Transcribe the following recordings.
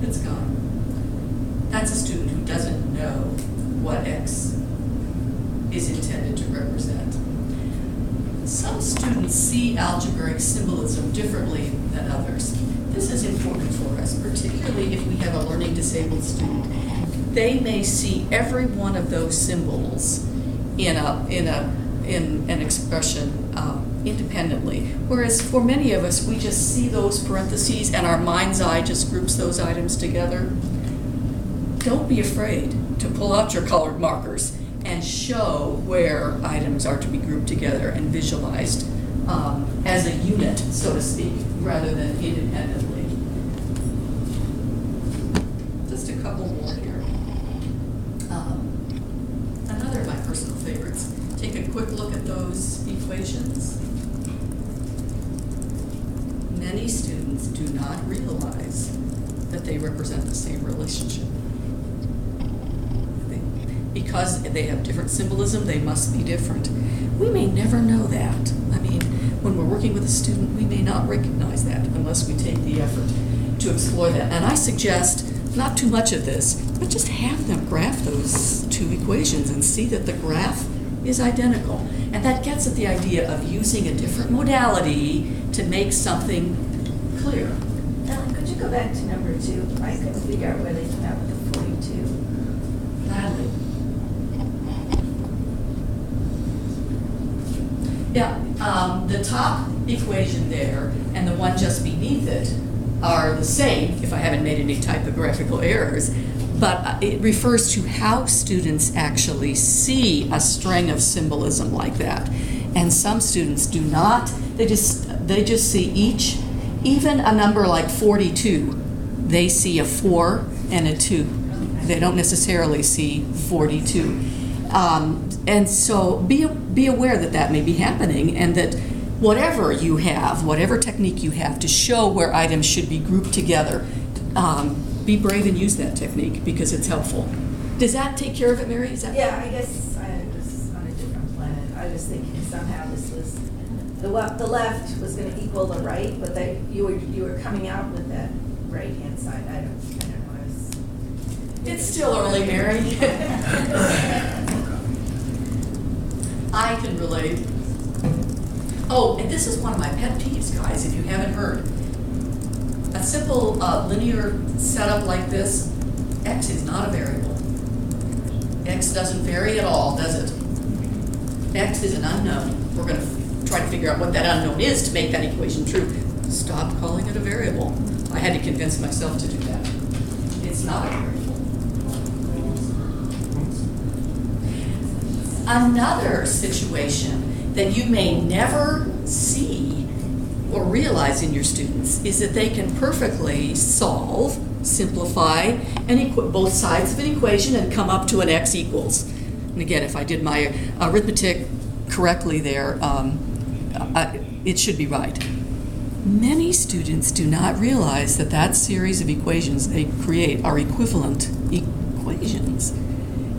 it's gone. That's a student who doesn't know what X is intended to represent. Some students see algebraic symbolism differently than others. This is important for us, particularly if we have a learning disabled student. They may see every one of those symbols in an expression independently, whereas for many of us, we just see those parentheses and our mind's eye just groups those items together. Don't be afraid to pull out your colored markers and show where items are to be grouped together and visualized as a unit, so to speak, rather than independently. Just a couple more here. Another of my personal favorites. Take a quick look at those equations. Many students do not realize that they represent the same relationship. Because they have different symbolism, they must be different. We may never know that. I mean, when we're working with a student, we may not recognize that unless we take the effort to explore that. And I suggest not too much of this, but just have them graph those two equations and see that the graph is identical. And that gets at the idea of using a different modality to make something clear. Ellen, could you go back to number 2? I couldn't figure out where they came out with the 42. Gladly. Yeah, the top equation there and the one just beneath it are the same, if I haven't made any typographical errors, but it refers to how students actually see a string of symbolism like that. And some students do not. They just see each, even a number like 42, they see a 4 and a 2. They don't necessarily see 42. And so be aware that that may be happening, and that whatever you have, whatever technique you have to show where items should be grouped together, be brave and use that technique because it's helpful. Does that take care of it, Mary? Is that Yeah, I guess I was on a different planet. I was thinking somehow this was, the left was going to equal the right, but you were coming out with that right-hand side. I don't know. It's still early, Mary. I can relate. Oh, and this is one of my pet peeves, guys, if you haven't heard. A simple linear setup like this, X is not a variable. X doesn't vary at all, does it? X is an unknown. We're going to try to figure out what that unknown is to make that equation true. Stop calling it a variable. I had to convince myself to do that. It's not a variable. Another situation that you may never see or realize in your students is that they can perfectly solve, simplify, both sides of an equation and come up to an X equals. And again, if I did my arithmetic correctly there, it should be right. Many students do not realize that that series of equations they create are equivalent equations.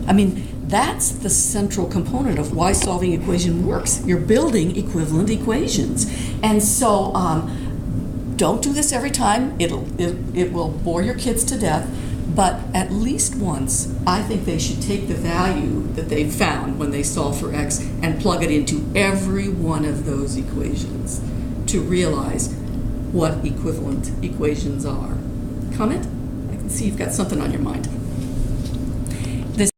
I mean, that's the central component of why solving equation works. You're building equivalent equations. And so don't do this every time. It will bore your kids to death. But at least once, I think they should take the value that they've found when they solve for X and plug it into every one of those equations to realize what equivalent equations are. Comment? I can see you've got something on your mind.